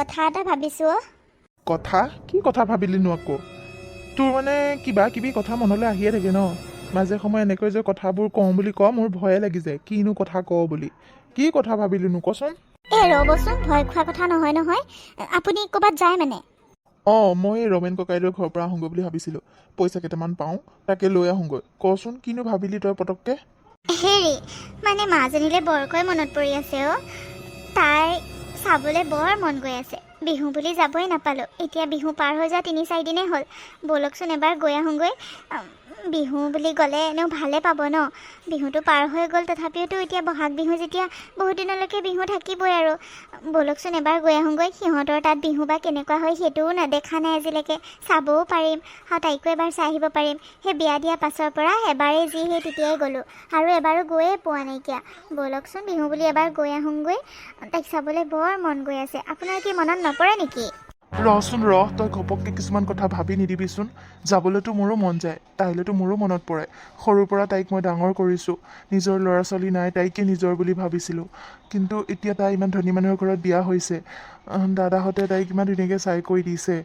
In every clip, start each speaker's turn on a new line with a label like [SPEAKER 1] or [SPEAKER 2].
[SPEAKER 1] কথা এটা ভাবিছোঁ।
[SPEAKER 2] কথা কি কথা ভাবিলিনো আকৌ? তোৰ মানে কিবা কিবি কথা মনলৈ আহিয়ে থাকে ন? মাজে সময়ে এনেকৈ যে কথাবোৰ কওঁ বুলি কওঁ মোৰ ভয়ে লাগি যায়, কিনো কথা কওঁ বুলি। কি কথা ভাবিলিনো কচোন?
[SPEAKER 1] ৰ'বচোন, ভয় খোৱা কথা নহয় নহয়। আপুনি ক'ৰবাত যায় মানে?
[SPEAKER 2] মই এই ৰমেন ককাইদেউৰ ঘৰৰ পৰা আহোঁগৈ বুলি ভাবিছিলোঁ। পইচা কেইটামান পাওঁ, তাকে লৈ আহোঁগৈ। কচোন কিনো ভাবিলি তই পটককৈ?
[SPEAKER 1] হেৰি, মানে মাজনীলৈ বৰকৈ মনত পৰি আছে অ'। তাই চাবলৈ বৰ মন গৈ আছে। বিহু বুলি যাবই নাপালোঁ। এতিয়া বিহু পাৰ হৈ যোৱা 3-4 দিনেই হ'ল। ব'লকচোন এবাৰ গৈ আহোঁগৈ। বিহু বুলি গ'লে এনেও ভালে পাব ন? বিহুটো পাৰ হৈ গ'ল, তথাপিওতো এতিয়া বহাগ বিহু যেতিয়া বহুত দিনলৈকে বিহু থাকিবই আৰু। ব'লকচোন এবাৰ গৈ আহোঁগৈ। সিহঁতৰ তাত বিহু বা কেনেকুৱা হয় সেইটোও নেদেখা নাই আজিলৈকে। চাবও পাৰিম আৰু তাইকো এবাৰ চাই আহিব পাৰিম। সেই বিয়া দিয়া পাছৰ পৰা এবাৰেই যি সেই তেতিয়াই গ'লোঁ, আৰু এবাৰো গৈয়ে পোৱা নাইকিয়া। ব'লকচোন বিহু বুলি এবাৰ গৈ আহোঁগৈ। তাইক চাবলৈ বৰ মন গৈ আছে। আপোনাৰ কি মনত নপৰে নেকি?
[SPEAKER 2] ৰচোন ৰ, তই ঘপককৈ কিছুমান কথা ভাবি নিদিবিচোন। যাবলৈতো মোৰো মন যায়, তাইলৈতো মোৰো মনত পৰে। সৰুৰ পৰা তাইক মই ডাঙৰ কৰিছোঁ। নিজৰ ল'ৰা ছোৱালী নাই, তাইকে নিজৰ বুলি ভাবিছিলোঁ। কিন্তু এতিয়া তাই ইমান ধনী মানুহৰ ঘৰত বিয়া হৈছে। দাদাহঁতে তাইক ইমান ধুনীয়াকৈ চাই কৰি দিছে।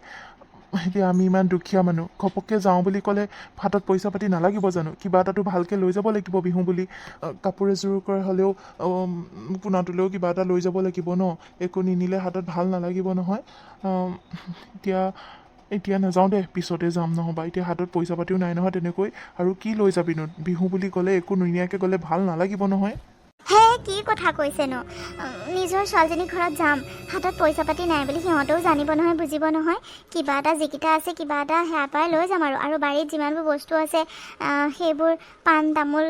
[SPEAKER 2] এতিয়া আমি ইমান দুখীয়া মানুহ, ঘপককৈ যাওঁ বুলি ক'লে হাতত পইচা পাতি নালাগিব জানো? কিবা এটাতো ভালকৈ লৈ যাব লাগিব বিহু বুলি। কাপোৰ এযোৰকৈ হ'লেও পোনাটোলৈও কিবা এটা লৈ যাব লাগিব ন? একো নিনিলে হাতত ভাল নালাগিব নহয়। এতিয়া নাযাওঁ দে, পিছতে যাম। নহ'বা এতিয়া হাতত পইচা পাতিও নাই নহয় তেনেকৈ। আৰু কি লৈ যাবিনো? বিহু বুলি ক'লে একো নিনিয়াকৈ গ'লে ভাল নালাগিব নহয়।
[SPEAKER 1] হে, কি কথা কৈছেনো? নিজৰ ছোৱালীজনীৰ ঘৰত যাম, হাতত পইচা পাতি নাই বুলি সিহঁতেও জানিব নহয়, বুজিব নহয়। কিবা এটা যিকেইটা আছে কিবা এটা সেয়া পৰাই লৈ যাম আৰু বাৰীত যিমানবোৰ বস্তু আছে সেইবোৰ পাণ তামোল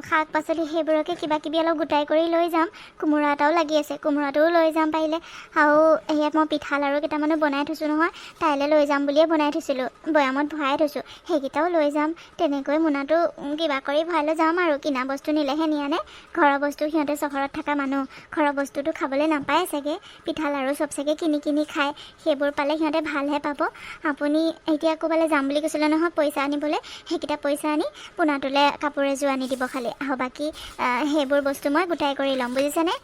[SPEAKER 1] শাক পাচলি সেইবোৰকে কিবা কিবি অলপ গোটাই কৰি লৈ যাম। কোমোৰা এটাও লাগি আছে, কোমোৰাটোও লৈ যাম পাৰিলে। আৰু সেয়াত মই পিঠা লাড়ু কেইটামানো বনাই থৈছোঁ নহয়, তাইলৈ লৈ যাম বুলিয়ে বনাই থৈছিলোঁ, বৈয়ামত ভৰাই থৈছোঁ। সেইকেইটাও লৈ যাম। তেনেকৈ মোনাটো কিবা কৰি ভৰাই লৈ যাম আৰু। কিনা বস্তু নিলেহে নিয়ানে? ঘৰৰ বস্তু সিহঁতে চহৰত থকা মানুহ, ঘৰৰ বস্তুটো খাবলৈ নাপায় চাগে। পিঠা লাড়ু চব চাগে কিনি কিনি খায়। সেইবোৰ পালে সিহঁতে ভালহে পাব। আপুনি এতিয়া ক'ৰবালৈ যাম বুলি কৈছিলে নহয় পইচা আনিবলৈ, সেইকেইটা পইচা আনি পোনাটোলৈ কাপোৰ এযোৰ আনি দিব খালি। আৰু বাকী সেইবোৰ বস্তু মই গোটাই কৰি ল'ম, বুজিছেনে?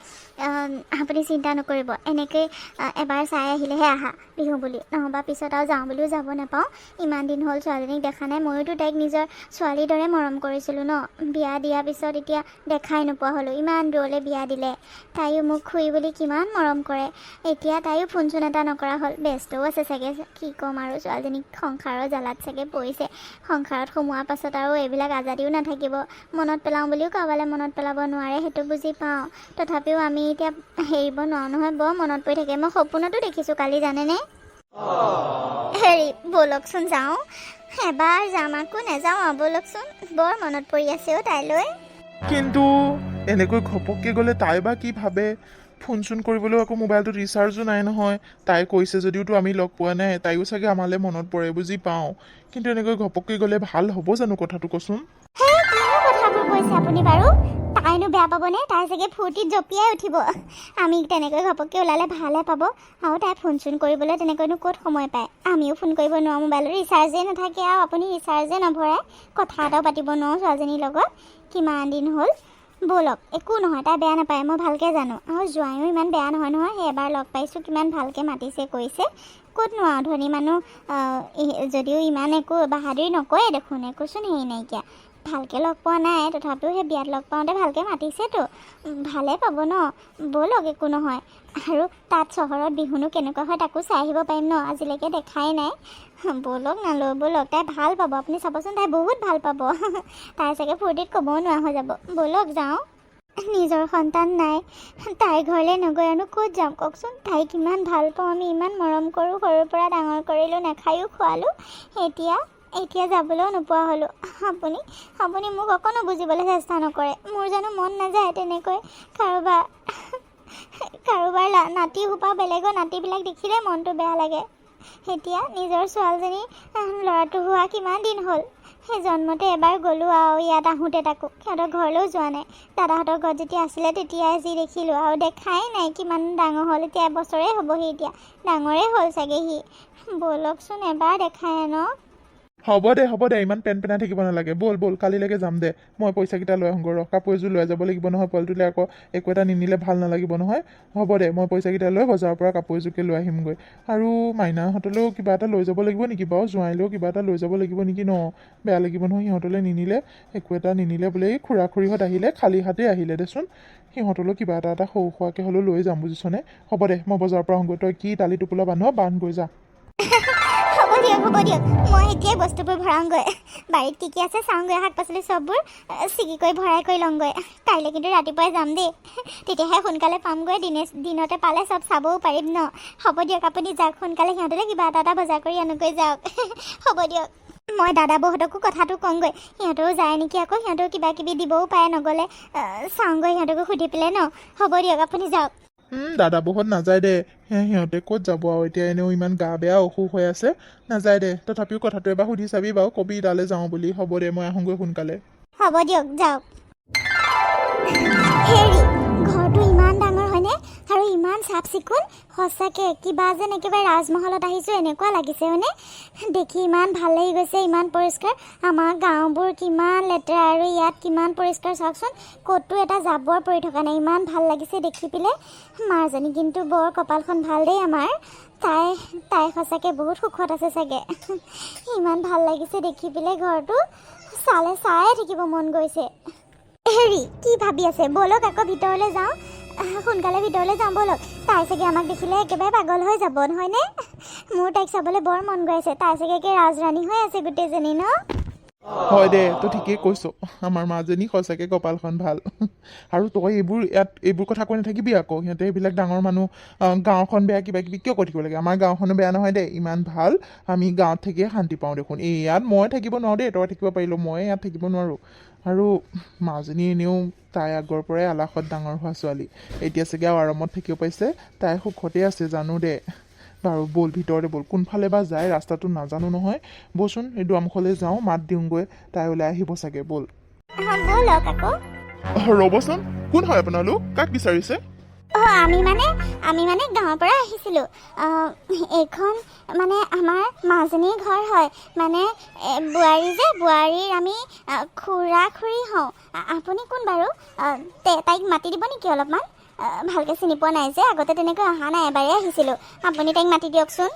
[SPEAKER 1] আপুনি চিন্তা নকৰিব। এনেকৈ এবাৰ চাই আহিলেহে আহা বিহু বুলি, নহ'বা পিছত আৰু যাওঁ বুলিও যাব নাপাওঁ। ইমান দিন হ'ল ছোৱালীজনীক দেখা নাই। ময়োতো তাইক নিজৰ ছোৱালীৰ দৰে মৰম কৰিছিলোঁ ন? বিয়া দিয়াৰ পিছত এতিয়া দেখাই নোপোৱা হ'লোঁ। ইমান দূৰলৈ বিয়া দিলে। তাইও মোক খুৰী বুলি কিমান মৰম কৰে। এতিয়া তাইও ফোন চোন এটা নকৰা হ'ল। ব্যস্তও আছে চাগে। কি ক'ম আৰু, ছোৱালীজনীক সংসাৰৰ জ্বালাত চাগে পৰিছে। সংসাৰত সোমোৱাৰ পাছত আৰু এইবিলাক আজাদিও নাথাকিব। মনত পেলাওঁ বুলিও কাৰোবালৈ মনত পেলাব নোৱাৰে, সেইটো বুজি পাওঁ। তথাপিও আমি এতিয়া হেৰিব নোৱাৰোঁ নহয়, বৰ মনত পৰি থাকে। মই সপোনতো দেখিছোঁ কালি, জানেনে? হেৰি, ব'লকচোন যাওঁ। এবাৰ যাম, আকৌ নাযাওঁ আৰু। ব'লকচোন, বৰ মনত পৰি আছে অ' তাইলৈ।
[SPEAKER 2] কিন্তু এনেকৈ ঘপককৈ গ'লে তাই বা কি ভাবে? ফোন চোন কৰিবলৈও আকৌ মোবাইলটোত ৰিচাৰ্জো নাই নহয়। তাই কৈছে যদিওতো আমি লগ পোৱা নাই। তাইও চাগে আমালৈ মনত পৰে, বুজি পাওঁ। কিন্তু এনেকৈ ঘপককৈ গ'লে ভাল হ'ব জানো কথাটো কচোন?
[SPEAKER 1] হেই, কিনো কথাবোৰ কৈছে আপুনি বাৰু? তাইনো বেয়া পাবনে? তাই চাগে ফূৰ্তিত জঁপিয়াই উঠিব। আমি তেনেকৈ ঘপককৈ ওলালে ভালহে পাব। আৰু তাই ফোন চোন কৰিবলৈ তেনেকৈনো ক'ত সময় পায়? আমিও ফোন কৰিব নোৱাৰোঁ, মোবাইলত ৰিচাৰ্জেই নাথাকে। আৰু আপুনি ৰিচাৰ্জে নভৰাই, কথা এটাও পাতিব নোৱাৰোঁ ছোৱালীজনীৰ লগত। কিমান দিন হ'ল। ব'লক, একো নহয়, তাই বেয়া নাপায়, মই ভালকৈ জানো। আৰু জোৱাইও ইমান বেয়া নহয় নহয়। সেই এবাৰ লগ পাইছোঁ, কিমান ভালকৈ মাতিছে কৰিছে। ক'তনো আৰু ধনী মানুহ যদিও ইমান একো বাহাদুৰি নকৰে দেখোন, একোচোন হেৰি নাইকিয়া। ভালকৈ লগ পোৱা নাই, তথাপিও সেই বিয়াত লগ পাওঁতে ভালকৈ মাতিছেতো। ভালে পাব ন? ব'লক, একো নহয়। আৰু তাত চহৰত বিহুনো কেনেকুৱা হয় তাকো চাই আহিব পাৰিম ন? আজিলৈকে দেখাই নাই। ব'লক নালৈ ব'লক, তাই ভাল পাব। আপুনি চাবচোন, তাই বহুত ভাল পাব। তাই চাগে ফূৰ্তিত ক'বও নোৱাৰা হৈ যাব। ব'লক যাওঁ। নিজৰ সন্তান নাই, তাইৰ ঘৰলৈ নগৈ আৰু ক'ত যাম কওকচোন? তাইক ইমান ভাল পাওঁ আমি, ইমান মৰম কৰোঁ, সৰুৰ পৰা ডাঙৰ কৰিলোঁ, নাখায়ো খোৱালোঁ। এতিয়া যাবলৈও নোপোৱা হ'লোঁ। আপুনি মোক অকণো বুজিবলৈ চেষ্টা নকৰে। মোৰ জানো মন নাযায় তেনেকৈ কাৰোবাৰ নাতি সোপা, বেলেগৰ নাতিবিলাক দেখিলে মনটো বেয়া লাগে। এতিয়া নিজৰ ছোৱালীজনী ল'ৰাটো হোৱা কিমান দিন হ'ল। সেই জন্মতে এবাৰ গ'লোঁ আৰু ইয়াত আহোঁতে তাকো সিহঁতৰ ঘৰলৈও যোৱা নাই। দাদাহঁতৰ ঘৰত যেতিয়া আছিলে তেতিয়াই যি দেখিলোঁ, আৰু দেখাই নাই। কিমান ডাঙৰ হ'ল, এতিয়া এবছৰেই হ'বহি। এতিয়া ডাঙৰেই হ'ল চাগে সি। ব'লকচোন এবাৰ দেখাই ন?
[SPEAKER 2] হ'ব দে ইমান পেনাই থাকিব নালাগে বল কালিলৈকে যাম দে মই পইচাকেইটা লৈ আহোঁগৈ ৰহ কাপোৰ এযোৰ লৈ যাব লাগিব নহয় পোৱালিটোলৈ আকৌ একো এটা নিনিলে ভাল নালাগিব নহয় হ'ব দে মই পইচাকেইটা লৈ বজাৰৰ পৰা কাপোৰ এযোৰকে লৈ আহিমগৈ আৰু মাইনাহঁতলৈও কিবা এটা লৈ যাব লাগিব নেকি বাৰু জোঁৱাইলৈও কিবা এটা লৈ যাব লাগিব নেকি ন বেয়া লাগিব নহয় সিহঁতলৈ নিনিলে একো এটা নিনিলে বোলে এই খুৰা খুৰীহঁত আহিলে খালী হাতে আহিলে দেচোন সিহঁতলৈও কিবা এটা সৰু সুৰাকৈ হ'লেও লৈ যাম বুজিছনে হ'ব দে মই বজাৰৰ পৰা আহোঁগৈ তই কি দালি টোপোলা বান্ধ গৈ যা
[SPEAKER 1] হ'ব দিয়ক মই এতিয়াই বস্তুবোৰ ভৰাওঁগৈ বাৰীত কি আছে চাওঁগৈ শাক পাচলি চববোৰ ছিগি কৰি ভৰাই কৰি লওঁগৈ কাইলৈ কিন্তু ৰাতিপুৱাই যাম দেই তেতিয়াহে সোনকালে পামগৈ দিনতে পালে চব চাবও পাৰিম ন হ'ব দিয়ক আপুনি যাওক সোনকালে সিহঁতলৈ কিবা এটা বজাৰ কৰি আনোগৈ যাওক হ'ব দিয়ক মই দাদা বৌহঁতকো কথাটো কওঁগৈ সিহঁতেও যায় নেকি আকৌ সিহঁতেও কিবা কিবি দিবও পাৰে নগ'লে চাওঁগৈ সিহঁতকো সুধি পেলাই ন হ'ব দিয়ক আপুনি যাওক
[SPEAKER 2] দাদা বহুত নাযায় দে সিহঁতে ক'ত যাব আৰু এতিয়া এনেও ইমান গা বেয়া অসুখ হৈ আছে নাযায় দে তথাপিও কথাটো এবাৰ সুধি চাবি বাৰু কবি তালৈ যাওঁ বুলি হ'ব দে মই আহোঁগৈ সোনকালে
[SPEAKER 1] হ'ব দিয়ক যাওক হেৰি ঘৰটো ইমান ডাঙৰ হয়নে আৰু ইমান চাফ চিকুণ সঁচাকৈ কিবা যেন একেবাৰে ৰাজমহলত আহিছোঁ এনেকুৱা লাগিছে হয়নে দেখি ইমান ভাল লাগি গৈছে ইমান পৰিষ্কাৰ আমাৰ গাঁওবোৰ কিমান লেতেৰা আৰু ইয়াত কিমান পৰিষ্কাৰ চাওকচোন ক'তো এটা জাবৰ পৰি থকা নাই ইমান ভাল লাগিছে দেখি পেলাই মাৰজনী কিন্তু বৰ কপালখন ভাল দেই আমাৰ তাই সঁচাকৈ বহুত সুখত আছে চাগে ইমান ভাল লাগিছে দেখি পেলাই ঘৰটো চায়ে থাকিব মন গৈছে হেৰি কি ভাবি আছে ব'লক আকৌ ভিতৰলৈ যাওঁ সোনকালে ভিতৰলৈ যাওঁ ব'লক তাই চাগে আমাক দেখিলে একেবাৰে পাগল হৈ যাব নহয়নে মোৰ তাইক চাবলৈ বৰ মন গৈ আছে তাই চাগে একে ৰাজৰাণী হৈ আছে গোটেইজনী ন
[SPEAKER 2] হয় দে তই ঠিকেই কৈছ আমাৰ মাজনী সঁচাকৈ কপালখন ভাল আৰু তই এইবোৰ কথা কৈ নাথাকিবি আকৌ সিহঁতে এইবিলাক ডাঙৰ মানুহ গাঁওখন বেয়া কিবা কিবি কিয় কৈ থাকিব লাগে আমাৰ গাঁওখনো বেয়া নহয় দেই ইমান ভাল আমি গাঁৱত থাকিয়ে শান্তি পাওঁ দেখোন ইয়াত মই থাকিব নোৱাৰোঁ দেই তই থাকিব পাৰিলোঁ মই ইয়াত থাকিব নোৱাৰোঁ আৰু মাজনী এনেও তাই আগৰ পৰাই আলাসত ডাঙৰ হোৱা ছোৱালী এতিয়া চাগে আৰু আৰামত থাকিব পাইছে তাই সুখতে আছে জানো দে বাৰু ব'ল ভিতৰতে ব'ল কোনফালে বা যায় ৰাস্তাটো নাজানো নহয় ব'চোন এই দুৱাৰমুখলৈ যাওঁ মাত দিওঁগৈ তাই ওলাই আহিব চাগে ব'ল
[SPEAKER 1] ব'লক আকৌ
[SPEAKER 2] ৰ'বচোন কোন হয় আপোনালোক কাক বিচাৰিছে
[SPEAKER 1] আমি মানে গাঁৱৰ পৰা আহিছিলোঁ এইখন মানে আমাৰ মাজনীৰ ঘৰ হয় মানে বোৱাৰীৰ আমি খুৰা খুৰী হওঁ আপুনি কোন বাৰু তাইক মাতি দিব নেকি অলপমান ভালকৈ চিনি পোৱা নাই যে আগতে তেনেকৈ অহা নাই এবাৰেই আহিছিলোঁ আপুনি তাইক মাতি দিয়কচোন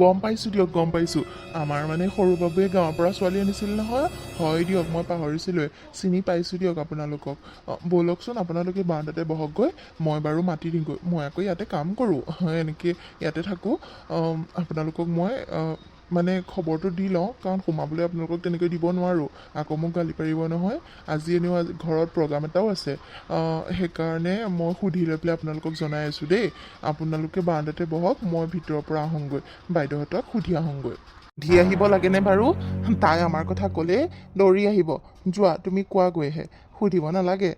[SPEAKER 2] গম পাইছোঁ দিয়ক গম পাইছোঁ আমাৰ মানে সৰু বাবুৱে গাঁৱৰ পৰা ছোৱালী আনিছিল নহয় হয় দিয়ক মই পাহৰিছিলোঁৱে চিনি পাইছোঁ দিয়ক আপোনালোকক ব'লকচোন আপোনালোকে বাৰাণ্ডাতে বহকগৈ মই বাৰু মাতি দিমগৈ মই আকৌ ইয়াতে কাম কৰোঁ এনেকৈ ইয়াতে থাকোঁ আপোনালোকক মই মানে খবৰটো দি লওঁ কাৰণ সোমাবলৈ আপোনালোকক তেনেকৈ দিব নোৱাৰোঁ আকৌ মোক গালি পাৰিব নহয় আজি এনেও ঘৰত প্ৰগ্ৰাম এটাও আছে সেইকাৰণে মই সুধি লৈ পেলাই আপোনালোকক জনাই আছোঁ দেই আপোনালোকে বাৰাণ্ডাতে বহক মই ভিতৰৰ পৰা আহোঁগৈ বাইদেউহঁতক সুধি আহোঁগৈ সুধি আহিব লাগেনে বাৰু তাই আমাৰ কথা ক'লেই দৌৰি আহিব যোৱা তুমি কোৱাগৈহে সুধিব নালাগে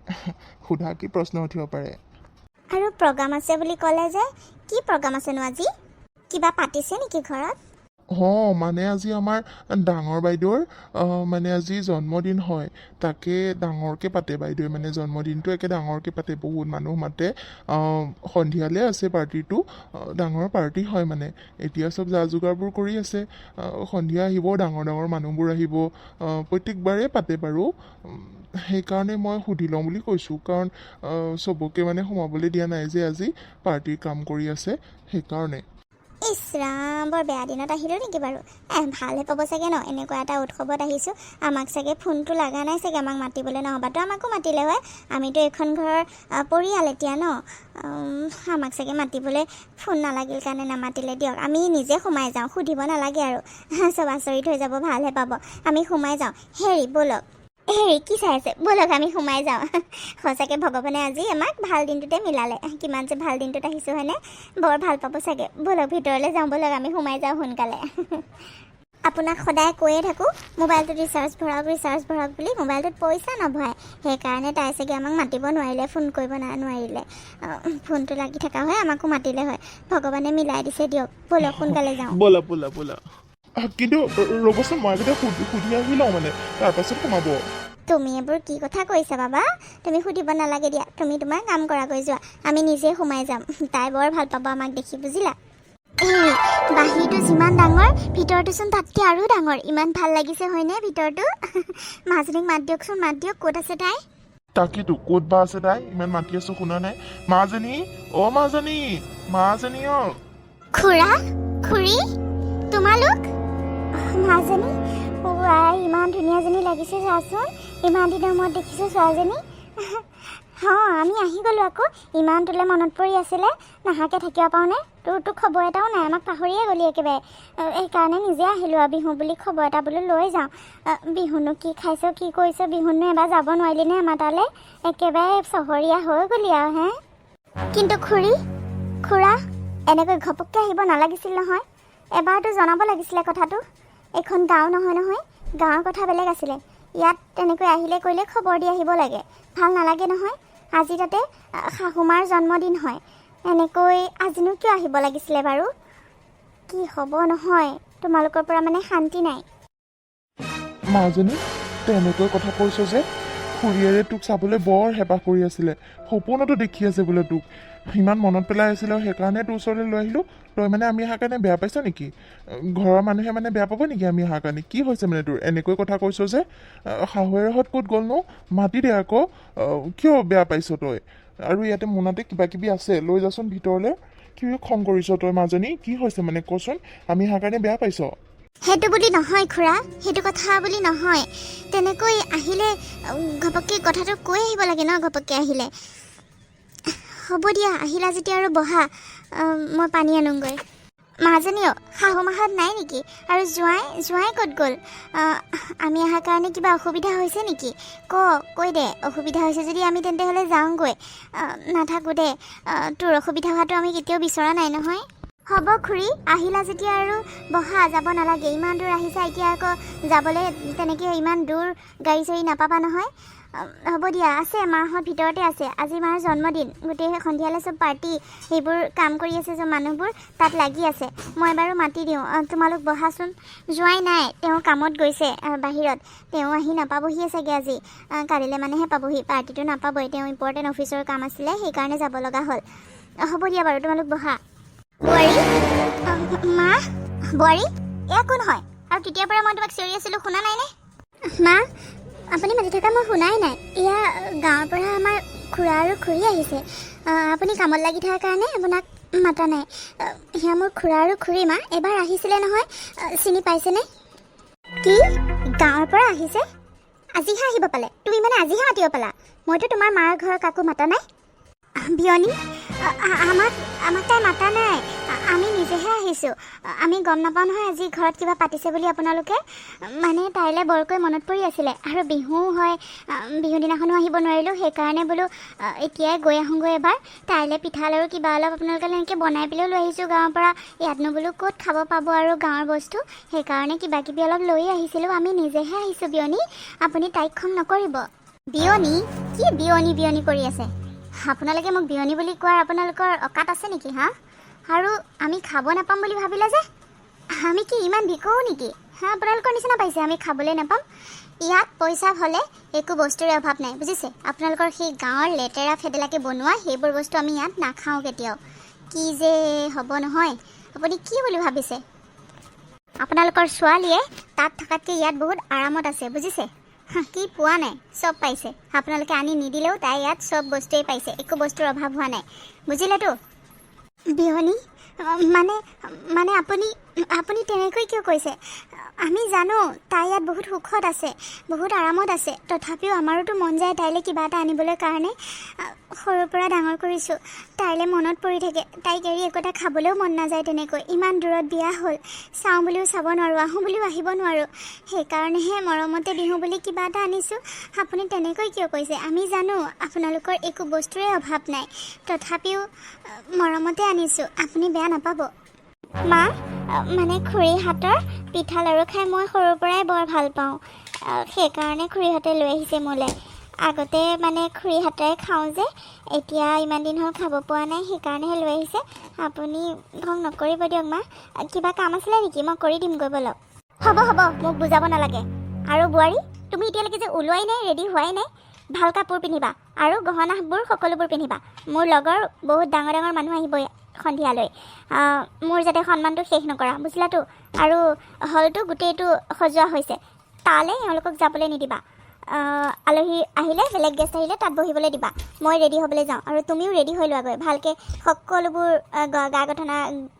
[SPEAKER 2] সোধা কি প্ৰশ্ন উঠিব পাৰে
[SPEAKER 1] আৰু প্ৰগ্ৰাম আছে বুলি ক'লে যে কি প্ৰগ্ৰাম আছেনো আজি কিবা পাতিছে নেকি ঘৰত
[SPEAKER 2] মানে আজি আমাৰ ডাঙৰ বাইদেউৰ মানে আজি জন্মদিন হয় তাকে ডাঙৰকৈ পাতে বাইদেৱে মানে জন্মদিনটো একে ডাঙৰকৈ পাতে বহুত মানুহ মাতে সন্ধিয়ালৈ আছে পাৰ্টিটো ডাঙৰ পাৰ্টি হয় মানে এতিয়া চব যা যোগাৰবোৰ কৰি আছে সন্ধিয়া আহিব ডাঙৰ মানুহবোৰ আহিব প্ৰত্যেকবাৰেই পাতে বাৰু সেইকাৰণে মই সুধি লওঁ বুলি কৈছোঁ কাৰণ চবকে মানে সোমাবলৈ দিয়া নাই যে আজি পাৰ্টিৰ কাম কৰি আছে সেইকাৰণে
[SPEAKER 1] ইছৰাম বৰ বেয়া দিনত আহিলোঁ নেকি বাৰু ভালহে পাব চাগে ন এনেকুৱা এটা উৎসৱত আহিছোঁ আমাক চাগে ফোনটো লগা নাই চাগে আমাক মাতিবলৈ নহ'বাতো আমাকো মাতিলে হয় আমিতো এইখন ঘৰৰ পৰিয়াল এতিয়া ন আমাক চাগে মাতিবলৈ ফোন নালাগিল কাৰণে নামাতিলে দিয়ক আমি নিজে সোমাই যাওঁ সুধিব নালাগে আৰু চব আচৰিত হৈ যাব ভালহে পাব আমি সোমাই যাওঁ হেৰি ব'লক হেৰি কি চাই আছে ব'লক আমি সোমাই যাওঁ সঁচাকৈ ভগৱানে আজি আমাক ভাল দিনটোতে মিলালে কিমান যে ভাল দিনটোত আহিছোঁ হয়নে বৰ ভাল পাব চাগে ব'লক ভিতৰলৈ যাওঁ ব'লক আমি সোমাই যাওঁ সোনকালে আপোনাক সদায় কৈয়ে থাকোঁ মোবাইলটোত ৰিচাৰ্জ ভৰাওক বুলি মোবাইলটোত পইচা নভৰাই সেইকাৰণে তাই চাগে আমাক মাতিব নোৱাৰিলে ফোন কৰিব নোৱাৰিলে ফোনটো লাগি থকা হয় আমাকো মাতিলে হয় ভগৱানে মিলাই দিছে দিয়ক ব'লক সোনকালে যাওঁ
[SPEAKER 2] ব'লা কিন্তু ৰ'বচোন মই আগতে সুধি আহি লওঁ মানে তাৰপাছত সোমাব
[SPEAKER 1] তুমি এইবোৰ কি কথা কৈছা বাবা তুমি সুধিব নালাগে দিয়া তুমি তোমাৰ কাম কৰাকৈ যোৱা আমি নিজে সোমাই যাম তাই বৰ ভাল পাব আমাক দেখি বুজিলা এই বাহিৰটো যিমান ডাঙৰ ভিতৰটোচোন তাতকৈ আৰু ডাঙৰ। ইমান ভাল লাগিছে হয়নে ভিতৰটো? মাজনীক মাত দিয়কচোন, মাত দিয়ক। ক'ত আছে তাই?
[SPEAKER 2] তাকেতো ক'ত বা আছে তাই? ইমান মাতি আছো শুনা নাই। মাজনী, অ মাজনী, মাজনী অ।
[SPEAKER 1] খুৰা, খুৰী, তোমালোক? মাজনী, ৱাই ইমান ধুনীয়াজনী লাগিছে চাচোন। ইমান দিনৰ মূৰত দেখিছোঁ ছোৱালীজনী। অঁ আমি আহি গ'লোঁ আকৌ। ইমান তোলে মনত পৰি আছিলে, নাহাকে থাকিব পাৰোঁনে? তোৰতো খবৰ এটাও নাই, আমাক পাহৰিয়ে গ'লি একেবাৰে। সেইকাৰণে নিজে আহিলোঁ আৰু বিহু বুলি খবৰ এটা বোলো লৈ যাওঁ। বিহুনো কি খাইছ, কি কৰিছ? বিহুনো এবাৰ যাব নোৱাৰিলিনে আমাৰ তালৈ? একেবাৰে চহৰীয়া হৈ গ'লি আৰু হে। কিন্তু খুৰা এনেকৈ ঘপককৈ আহিব নালাগিছিল নহয়। এবাৰতো জনাব লাগিছিলে কথাটো। এইখন গাঁও নহয়, গাঁৱৰ কথা বেলেগ আছিলে। ইয়াত তেনেকৈ আহিলে কৰিলে খবৰ দি আহিব লাগে, ভাল নালাগে নহয়। আজি তাতে শাহুমাৰ জন্মদিন হয়, এনেকৈ আজিনো কিয় আহিব লাগিছিলে বাৰু? কি হ'ব নহয়, তোমালোকৰ পৰা মানে শান্তি নাই।
[SPEAKER 2] মাজনী, তেনেকৈ কথা কৈছ যে? খুৰীয়েৰে তোক চাবলৈ বৰ হেঁপাহ কৰি আছিলে, সপোনতো দেখি আছে বোলে তোক। ইমান মনত পেলাই আছিলে, সেইকাৰণে তোৰ ওচৰলৈ লৈ আহিলোঁ। তই মানে আমি অহাৰ কাৰণে বেয়া পাইছ নেকি? ঘৰৰ মানুহে মানে বেয়া পাব নেকি আমি অহাৰ কাৰণে? কি হৈছে মানে তোৰ? এনেকৈ কথা কৈছ যে? শাহুৱেৰহঁত ক'ত গ'লনো? মাতি দে আকৌ। কিয় বেয়া পাইছ তই? আৰু ইয়াতে মোনাতে কিবা কিবি আছে, লৈ যাচোন ভিতৰলৈ। কি খং কৰিছ তই মাজনী? কি হৈছে মানে কচোন? আমি অহাৰ কাৰণে বেয়া পাইছ?
[SPEAKER 1] সেইটো বুলি নহয় খুৰা, সেইটো কথা বুলি নহয়। তেনেকৈ আহিলে ঘপককৈ কথাটো কৈ আহিব লাগে ন। ঘপককৈ আহিলে হ'ব দিয়া, আহিলা যেতিয়া আৰু বহা, মই পানী আনোগৈ। মাজনীও শাহুমাহঁত নাই নেকি? আৰু জোঁৱাই ক'ত গ'ল? আমি অহাৰ কাৰণে কিবা অসুবিধা হৈছে নেকি? কৈ দে, অসুবিধা হৈছে যদি আমি তেন্তে হ'লে যাওঁগৈ। নাথাকোঁ দে, তোৰ অসুবিধা হোৱাটো আমি কেতিয়াও বিচৰা নাই নহয়। হ'ব খুৰী, আহিলা যেতিয়া আৰু বহা, যাব নালাগে। ইমান দূৰ আহিছা, এতিয়া আকৌ যাবলৈ তেনেকৈ ইমান দূৰ গাড়ী চাড়ী নাপাবা নহয়। হ'ব দিয়া, আছে মাহঁত ভিতৰতে আছে। আজি মাৰ জন্মদিন, গোটেই সন্ধিয়ালৈ চব পাৰ্টি সেইবোৰ কাম কৰি আছে, চব মানুহবোৰ তাত লাগি আছে। মই বাৰু মাতি দিওঁ, তোমালোক বহাচোন। যোৱাই নাই, তেওঁ কামত গৈছে বাহিৰত। তেওঁ আহি নাপাবহিয়ে চাগে আজি, কালিলৈ মানেহে পাবহি। পাৰ্টিটো নাপাবই, তেওঁ ইম্পৰ্টেণ্ট অফিচৰ কাম আছিলে, সেইকাৰণে যাব লগা হ'ল। হ'ব দিয়া বাৰু, তোমালোক বহা। বোৱাৰী, মা, বোৱাৰী, এয়া কোন হয়? আৰু তেতিয়াৰ পৰা মই তোমাক চিঞৰি আছিলোঁ, শুনা নাইনে? মা, আপুনি মাতি থকা মই শুনাই নাই। এয়া গাঁৱৰ পৰা আমাৰ খুৰা আৰু খুৰী আহিছে। আপুনি কামত লাগি থকাৰ কাৰণে আপোনাক মাতা নাই। সেয়া মোৰ খুৰা আৰু খুৰী। মা এবাৰ আহিছিলে নহয়, চিনি পাইছেনে? কি গাঁৱৰ পৰা আহিছে? আজিহে আহিব পালে? তুমি মানে আজিহে মাতিব পালা? মইতো তোমাৰ মাৰ ঘৰৰ কাকো মাতা নাই। বিয়নী, আমাক তাই মাতা নাই, আমি নিজেহে আহিছোঁ। আমি গম নাপাওঁ নহয় আজি ঘৰত কিবা পাতিছে বুলি আপোনালোকে। মানে তাইলৈ বৰকৈ মনত পৰি আছিলে, আৰু বিহুও হয়, বিহু দিনাখনো আহিব নোৱাৰিলোঁ। সেইকাৰণে বোলো এতিয়াই গৈ আহোঁগৈ এবাৰ। তাইলৈ পিঠা লাড়ু কিবা অলপ আপোনালোকে এনেকৈ বনাই পেলাইও লৈ আহিছোঁ গাঁৱৰ পৰা। ইয়াতনো বোলো ক'ত খাব পাব আৰু গাঁৱৰ বস্তু, সেইকাৰণে কিবা কিবি অলপ লৈ আহিছিলোঁ। আমি নিজেহে আহিছোঁ বিয়নী, আপুনি তাইক খং নকৰিব। বিয়নী, কি বিয়নী কৰি আছে? আপোনালোকে মোক বিয়নী বুলি কোৱাৰ আপোনালোকৰ অকাত আছে নেকি? আৰু আমি খাব নাপাম বুলি ভাবিলে যে? আমি কি ইমান ভিকৌ নেকি? আপোনালোকৰ নিচিনা পাইছে আমি খাবলৈ নাপাম? ইয়াত পইচা হ'লে একো বস্তুৰে অভাৱ নাই, বুজিছে? আপোনালোকৰ সেই গাঁৱৰ লেতেৰা ফেদেলাকে বনোৱা সেইবোৰ বস্তু আমি ইয়াত নাখাওঁ কেতিয়াও। কি যে হ'ব নহয়, আপুনি কি বুলি ভাবিছে? আপোনালোকৰ ছোৱালীয়ে তাত থকাতকৈ ইয়াত বহুত আৰামত আছে, বুজিছে? কি পোৱা নাই, চব পাইছে। আপোনালোকে আনি নিদিলেও তাই ইয়াত চব বস্তুৱেই পাইছে, একো বস্তুৰ অভাৱ হোৱা নাই, বুজিলেতো? বিয়নী, মানে আপুনি তেনেকৈ কিয় কৈছে? আমি জানো তাই ইয়াত বহুত সুখত আছে, বহুত আৰামত আছে। তথাপিও আমাৰোতো মন যায় তাইলৈ কিবা এটা আনিবলৈ কাৰণে। সৰুৰ পৰা ডাঙৰ কৰিছোঁ, তাইলৈ মনত পৰি থাকে। তাইক এৰি একোটা খাবলৈও মন নাযায় তেনেকৈ। ইমান দূৰত বিয়া হ'ল, চাওঁ বুলিও চাব নোৱাৰোঁ, আহোঁ বুলিও আহিব নোৱাৰোঁ। সেইকাৰণেহে মৰমতে বিহু বুলি কিবা এটা আনিছোঁ। আপুনি তেনেকৈ কিয় কৈছে? আমি জানো আপোনালোকৰ একো বস্তুৰে অভাৱ নাই, তথাপিও মৰমতে আনিছোঁ, আপুনি বেয়া নাপাব। মা, মানে খুৰীৰ হাতৰ পিঠা লাড়ু খাই মই সৰুৰ পৰাই বৰ ভাল পাওঁ, সেইকাৰণে খুৰীহঁতে লৈ আহিছে মোলৈ। আগতে মানে খুৰী হাতেৰে খাওঁ যে, এতিয়া ইমান দিন হ'ল খাব পোৱা নাই, সেইকাৰণেহে লৈ আহিছে। আপুনি খং নকৰিব দিয়ক মা। কিবা কাম আছিলে নেকি? মই কৰি দিমগৈ ব'লক। হ'ব, মোক বুজাব নালাগে। আৰু বোৱাৰী, তুমি এতিয়ালৈকে যে ওলোৱাই নাই, ৰেডি হোৱাই নাই। ভাল কাপোৰ পিন্ধিবা আৰু গহনাবোৰ সকলোবোৰ পিন্ধিবা। মোৰ লগৰ বহুত ডাঙৰ মানুহ আহিব সন্ধিয়ালৈ মোৰ যাতে সন্মানটো শেষ নকৰা বুজিলাতো আৰু হলটো গোটেইটো সজোৱা হৈছে তালৈ এওঁলোকক যাবলৈ নিদিবা আলহী আহিলে বেলেগ গেষ্ট আহিলে তাত বহিবলৈ দিবা মই ৰেডি হ'বলৈ যাওঁ আৰু তুমিও ৰেডি হৈ লোৱাগৈ ভালকৈ সকলোবোৰ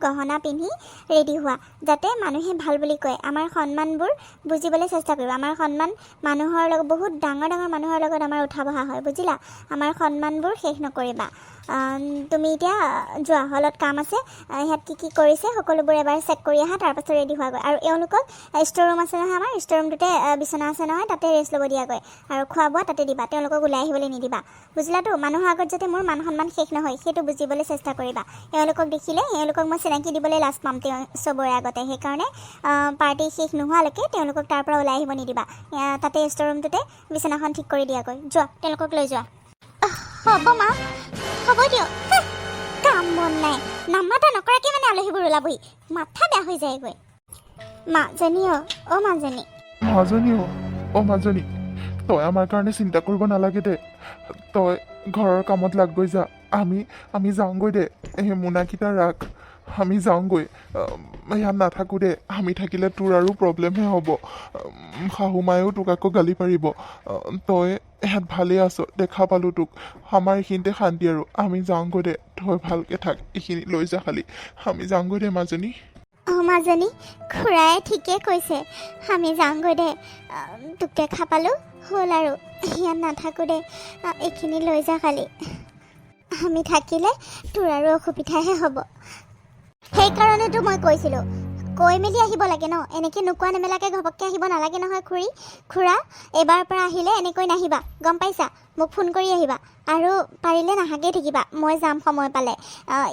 [SPEAKER 1] গহনা পিন্ধি ৰেডি হোৱা যাতে মানুহে ভাল বুলি কয় আমাৰ সন্মানবোৰ বুজিবলৈ চেষ্টা কৰিবা আমাৰ সন্মান মানুহৰ লগত বহুত ডাঙৰ ডাঙৰ মানুহৰ লগত আমাৰ উঠা বহা হয় বুজিলা আমাৰ সন্মানবোৰ শেষ নকৰিবা তুমি এতিয়া যোৱা হলত কাম আছে ইয়াত কি কৰিছে সকলোবোৰ এবাৰ চেক কৰি আহা তাৰপাছত ৰেডি হোৱাগৈ আৰু এওঁলোকক ষ্ট'ৰ ৰুম আছে নহয় আমাৰ ষ্ট'ৰ ৰুমটোতে বিচনা আছে নহয় তাতে ৰেষ্ট ল'ব দিয়াগৈ আৰু খোৱা বোৱা তাতে দিবা তেওঁলোকক ওলাই আহিবলৈ নিদিবা বুজিলাতো মানুহৰ আগত যাতে মোৰ মান সন্মান শেষ নহয় সেইটো বুজিবলৈ চেষ্টা কৰিবা এওঁলোকক দেখিলে এওঁলোকক মই চিনাকি দিবলৈ লাজ পাম চবৰে আগতে সেইকাৰণে পাৰ্টি শেষ নোহোৱালৈকে তেওঁলোকক তাৰ পৰা ওলাই আহিব নিদিবা তাতে ষ্ট'ৰ ৰুমটোতে বিচনাখন ঠিক কৰি দিয়াগৈ যোৱা তেওঁলোকক লৈ যোৱা হ'ব মা হ'ব দিয়ক কাম বন নাই নামাতা নকৰাকৈ মানে আলহীবোৰ ওলাবহি মাথা বেয়া হৈ যায়গৈ মাজনী অ' মাজনী
[SPEAKER 2] মাজনী তই আমাৰ কাৰণে চিন্তা কৰিব নালাগে দে তই ঘৰৰ কামত লাগ গৈ যা আমি যাওঁগৈ দে এই মোনাকেইটা ৰাখ আমি যাওঁগৈ ইয়াত নাথাকোঁ দে আমি থাকিলে তোৰ আৰু প্ৰব্লেমহে হ'ব শাহু মায়েও তোক আকৌ গালি পাৰিব তই ইয়াত ভালেই আছ দেখা পালোঁ তোক আমাৰ এইখিনিতে শান্তি আৰু আমি যাওঁগৈ দে তই ভালকৈ থাক এইখিনি লৈ যা খালি আমি যাওঁগৈ দে মাজনী
[SPEAKER 1] মাজনী খুৰাই ঠিকে কৈছে আমি যাওঁগৈ দে তোক দেখা পালোঁ হ'ল আৰু ইয়াত নাথাকোঁ দে এইখিনি লৈ যা খালি আমি থাকিলে তোৰ আৰু অসুবিধাহে হ'ব সেইকাৰণেতো মই কৈছিলোঁ কৈ মেলি আহিব লাগে ন এনেকৈ নোকোৱা নেমেলাকৈ ঘপককৈ আহিব নালাগে নহয় খুৰা এইবাৰ পৰা আহিলে এনেকৈ নাহিবা গম পাইছা মোক ফোন কৰি আহিবা আৰু পাৰিলে নাহাকেই থাকিবা মই যাম সময় পালে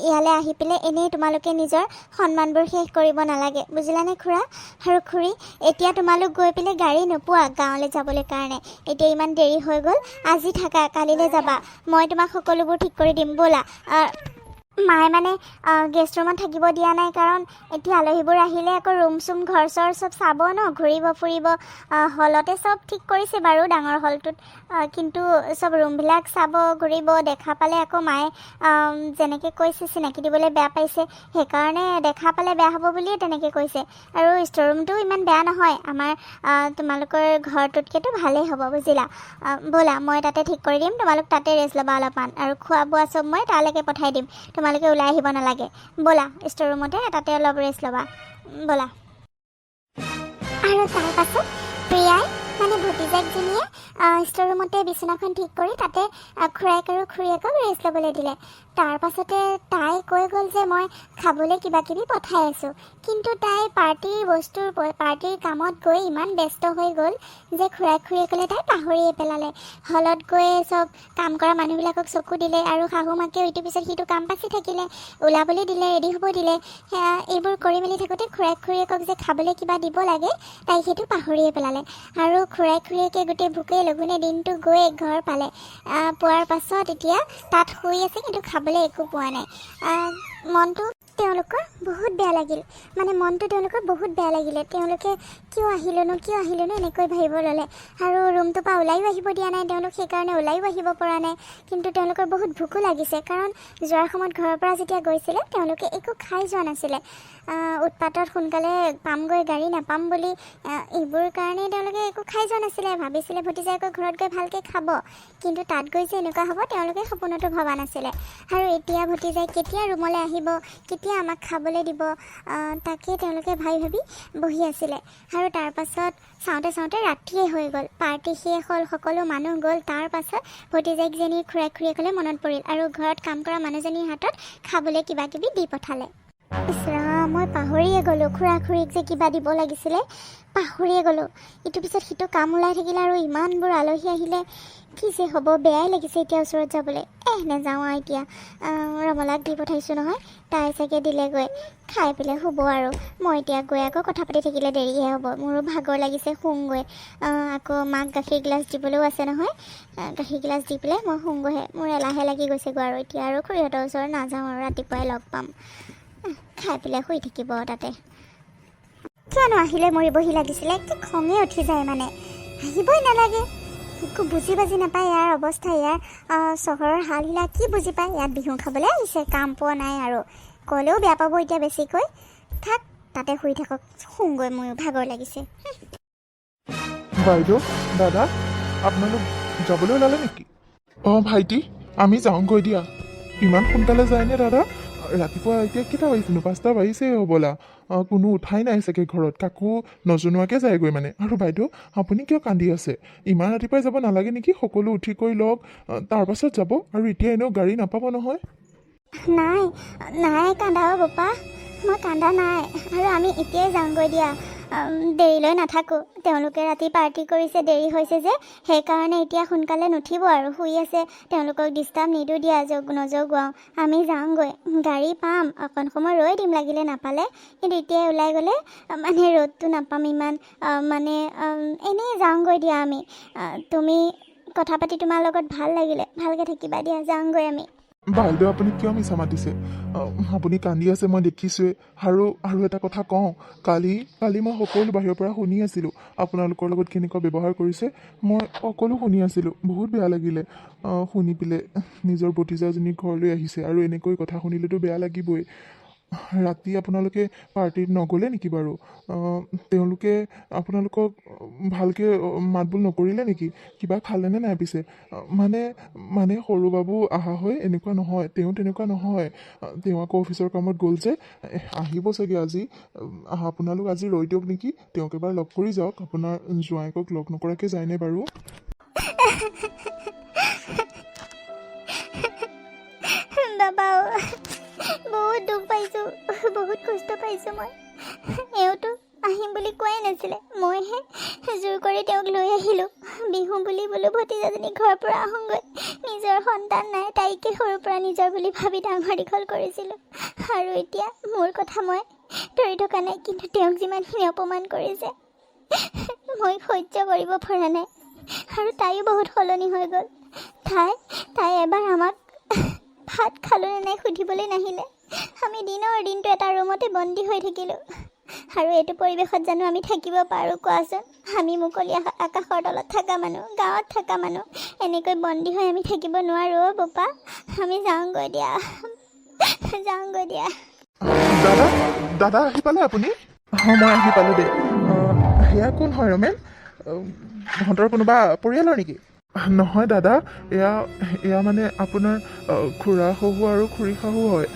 [SPEAKER 1] ইয়ালৈ আহি পেলাই এনেই তোমালোকে নিজৰ সন্মানবোৰ শেষ কৰিব নালাগে বুজিলানে খুৰা আৰু খুৰী এতিয়া তোমালোক গৈ পেলাই গাড়ী নোপোৱা গাঁৱলৈ যাবলৈ কাৰণে এতিয়া ইমান দেৰি হৈ গ'ল আজি থাকা কালিলৈ যাবা মই তোমাক সকলোবোৰ ঠিক কৰি দিম ব'লা মায়ে মানে গেষ্ট ৰুমত থাকিব দিয়া নাই কাৰণ এতিয়া আলহীবোৰ আহিলে আকৌ ৰুম চুম ঘৰ চৰ চব চাব ন ঘূৰিব ফুৰিব হলতে চব ঠিক কৰিছে বাৰু ডাঙৰ হলটোত কিন্তু চব ৰুমবিলাক চাব ঘূৰিব দেখা পালে আকৌ মায়ে যেনেকৈ কৈছে চিনাকি দিবলৈ বেয়া পাইছে সেইকাৰণে দেখা পালে বেয়া হ'ব বুলিয়ে তেনেকৈ কৈছে আৰু ষ্ট'ৰ ৰুমটো ইমান বেয়া নহয় আমাৰ তোমালোকৰ ঘৰটোতকৈতো ভালেই হ'ব বুজিলা ব'লা মই তাতে ঠিক কৰি দিম তোমালোক তাতে ৰেষ্ট ল'বা অলপমান আৰু খোৱা বোৱা চব মই তালৈকে পঠাই দিম তোমালোকে ওলাই আহিব নালাগে ব'লা ষ্ট'ৰ ৰুমতে তাতে অলপ ৰেষ্ট ল'বা ব'লা আৰু তাৰ পাছত প্ৰিয়াই মানে ভতিজাকজনীয়ে ষ্ট'ৰ ৰুমতে বিচনাখন ঠিক কৰি তাতে খুৰাইক আৰু খুৰীয়েকক ৰেষ্ট ল'বলৈ দিলে তাৰ পাছতে তাই কৈ গ'ল যে মই খাবলৈ কিবা কিবি পঠাই আছোঁ কিন্তু তাই পাৰ্টিৰ কামত গৈ ইমান ব্যস্ত হৈ গ'ল যে খুৰীয়েকলে তাই পাহৰিয়ে পেলালে হলত গৈ চব কাম কৰা মানুহবিলাকক চকু দিলে আৰু শাহু মাকেও ইটোৰ পিছত সিটো কাম পাচি থাকিলে ওলাবলৈ দিলে ৰেডি হ'ব দিলে সেয়া এইবোৰ কৰি মেলি থাকোঁতে খুৰীয়েকক যে খাবলৈ কিবা দিব লাগে তাই সেইটো পাহৰিয়ে পেলালে আৰু খুৰীয়েকে গোটেই ভোকে লঘোণে দিনটো গৈ ঘৰ পালে পোৱাৰ পাছত এতিয়া তাত শুই আছে কিন্তু খাবলৈ একো পোৱা নাই মনটো তেওঁলোকৰ বহুত বেয়া লাগিল মনটো তেওঁলোকৰ বহুত বেয়া লাগিলে তেওঁলোকে কিয় আহিলোনো এনেকৈ ভাবিব ল'লে আৰু ৰুমটোৰ পৰা ওলাইও আহিব দিয়া নাই তেওঁলোক সেইকাৰণে ওলাইও আহিব পৰা নাই কিন্তু তেওঁলোকৰ বহুত ভোকো লাগিছে কাৰণ যোৱাৰ সময়ত ঘৰৰ পৰা যেতিয়া গৈছিলে তেওঁলোকে একো খাই যোৱা নাছিলে উৎপাতত সোনকালে পামগৈ গাড়ী নাপাম বুলি এইবোৰ কাৰণে তেওঁলোকে একো খাই যোৱা নাছিলে ভাবিছিলে ভতিজাকৰ ঘৰত গৈ ভালকৈ খাব কিন্তু তাত গৈ যে এনেকুৱা হ'ব তেওঁলোকে সপোনতো ভবা নাছিলে আৰু এতিয়া ভতিজাই কেতিয়া ৰুমলৈ আহিব কেতিয়া আমাক খাবলৈ দিব তাকে তেওঁলোকে ভাবি বহি আছিলে আৰু তাৰ পাছত চাওঁতে ৰাতিয়ে হৈ গ'ল পাৰ্টি শেষ হ'ল সকলো মানুহ গ'ল তাৰ পাছত ভতিজাকজনীৰ খুৰীয়েকলৈ মনত পৰিল আৰু ঘৰত কাম কৰা মানুহজনীৰ হাতত খাবলৈ কিবা কিবি দি পঠালে ইছৰাম মই পাহৰিয়ে গ'লোঁ খুৰীক যে কিবা দিব লাগিছিলে পাহৰিয়ে গ'লোঁ ইটোৰ পিছত সিটো কাম ওলাই থাকিলে আৰু ইমানবোৰ আলহী আহিলে কি যে হ'ব বেয়াই লাগিছে এতিয়া ওচৰত যাবলৈ নেযাওঁ আৰু এতিয়া ৰমলাক দি পঠাইছোঁ নহয় তাই চাগে দিলেগৈ খাই পেলাই শুব আৰু মই এতিয়া গৈ আকৌ কথা পাতি থাকিলে দেৰিহে হ'ব মোৰো ভাগৰ লাগিছে শুওঁগৈ আকৌ মাক গাখীৰ গিলাচ দিবলৈও আছে নহয় গাখীৰ গিলাচ দি পেলাই মই শুওঁগৈহে মোৰ এলাহে লাগি গৈছেগৈ আৰু এতিয়া আৰু খুৰীহঁতৰ ওচৰত নাযাওঁ আৰু ৰাতিপুৱাই লগ পাম খাই পেলাই শুই থাকিব তাতে কিয়নো আহিলে মৰিবহি লাগিছিলে একে খঙে উঠি যায় আহিবই নালাগে একো বুজি বাজি নাপায় ইয়াৰ অৱস্থা, ইয়াৰ চহৰৰ হালহিলা কি বুজি পায়। ইয়াত বিহু খাবলৈ আহিছে, কাম পোৱা নাই আৰু ক'লেও বেয়া পাব এতিয়া বেছিকৈ। থাক তাতে শুই থাকক, শুংগৈ, ময়ো ভাগৰ লাগিছে।
[SPEAKER 2] বাইদেউ, দাদা, আপোনালোক যাবলৈ ওলালে নেকি? অঁ ভাইটি, আমি যাওঁগৈ দিয়া। ইমান সোনকালে যায়নে দাদা? ৰাতিপুৱা এতিয়া কেইটা বাজিছেনো? 5টা বাজিছেই হ'বলা। কোনো উঠাই নাই চাগে ঘৰত, কাকো নজনোৱাকৈ যায়গৈ মানে। আৰু বাইদেউ, আপুনি কিয় কান্দি আছে? ইমান ৰাতিপুৱাই যাব নালাগে নেকি? সকলো উঠি কৰি লওক, তাৰপাছত যাব। আৰু এতিয়া এনেও গাড়ী নাপাব নহয়।
[SPEAKER 1] নাই নাই কান্দা অ' বোপা, মই কান্দা নাই। আৰু আমি এতিয়াই যাওঁগৈ দিয়া, দেৰিলৈ নাথাকোঁ। তেওঁলোকে ৰাতি পাৰ্টি কৰিছে, দেৰি হৈছে যে, সেইকাৰণে এতিয়া সোনকালে নুঠিব আৰু শুই আছে। তেওঁলোকক ডিষ্টাৰ্ব নিদিওঁ দিয়া, নজগুৱাওঁ। আমি যাওঁগৈ, গাড়ী পাম, অকণ সময় ৰৈ দিম লাগিলে নাপালে। কিন্তু এতিয়াই ওলাই গ'লে মানে ৰ'দটো নাপাম ইমান, মানে এনেই যাওঁগৈ দিয়া আমি। তুমি কথা পাতি তোমাৰ লগত ভাল লাগিলে, ভালকৈ থাকিবা দিয়া, যাওঁগৈ আমি।
[SPEAKER 2] বাইদেউ, আপুনি কিয় মিছা মাতিছে? আপুনি কান্দি আছে মই দেখিছোঁৱেই। আৰু এটা কথা কওঁ, কালি মই সকলো বাহিৰৰ পৰা শুনি আছিলোঁ আপোনালোকৰ লগত কেনেকুৱা ব্যৱহাৰ কৰিছে। মই সকলো শুনি আছিলোঁ, বহুত বেয়া লাগিলে শুনি পেলাই। নিজৰ ভতিজাজনী ঘৰলৈ আহিছে আৰু এনেকৈ কথা শুনিলেতো বেয়া লাগিবই। ৰাতি আপোনালোকে পাৰ্টিত নগ'লে নেকি বাৰু? তেওঁলোকে আপোনালোকক ভালকৈ মাত বোল নকৰিলে নেকি? কিবা খালেনে নাই পিছে? মানে সৰু বাবু অহা হয় এনেকুৱা নহয়, তেওঁ তেনেকুৱা নহয়। তেওঁ আকৌ অফিচৰ কামত গ'ল যে, আহিব চাগে আজি। আপোনালোক আজি ৰৈ দিয়ক নেকি, তেওঁক এবাৰ লগ কৰি যাওক। আপোনাৰ জোঁৱায়েকক লগ নকৰাকৈ যায়নে বাৰু?
[SPEAKER 1] বাবা, বহুত দুখ পাইছোঁ, বহুত কষ্ট পাইছোঁ মই। এওঁতো আহিম বুলি কোৱাই নাছিলে, মইহে জোৰ কৰি তেওঁক লৈ আহিলোঁ। বিহু বুলি বোলো ভতিজাজনী ঘৰৰ পৰা আহোঁগৈ। নিজৰ সন্তান নাই, তাইকে সৰুৰ পৰা নিজৰ বুলি ভাবি ডাঙৰ দীঘল কৰিছিলোঁ। আৰু এতিয়া মোৰ কথা মই ধৰি থকা নাই, কিন্তু তেওঁক যিমানখিনি অপমান কৰিছে মই সহ্য কৰিব পৰা নাই। আৰু তাইও বহুত সলনি হৈ গ'ল। তাই এবাৰ আমাক ভাত খালোঁ নে নাই সুধিবলৈ নাহিলে। আমি দিনৰ দিনটো এটা ৰুমতে বন্দী হৈ থাকিলোঁ। আৰু এইটো পৰিৱেশত জানো আমি থাকিব পাৰোঁ কোৱাচোন? আমি মুকলি আকাশৰ তলত থকা মানুহ, গাঁৱত থকা মানুহ, এনেকৈ বন্দী হৈ আমি থাকিব নোৱাৰোঁ অ' বোপা। আমি যাওঁগৈ দিয়া, যাওঁগৈ দিয়া।
[SPEAKER 2] দাদা আহি পালে আপুনি? মই আহি পালোঁ দেই। সেয়া কোন হয় ৰমেন? তহঁতৰ কোনোবা পৰিয়ালৰ নেকি? নহয় দাদা, এয়া মানে আপোনাৰ খুৰা শহু আৰু খুৰী শাহু হয়।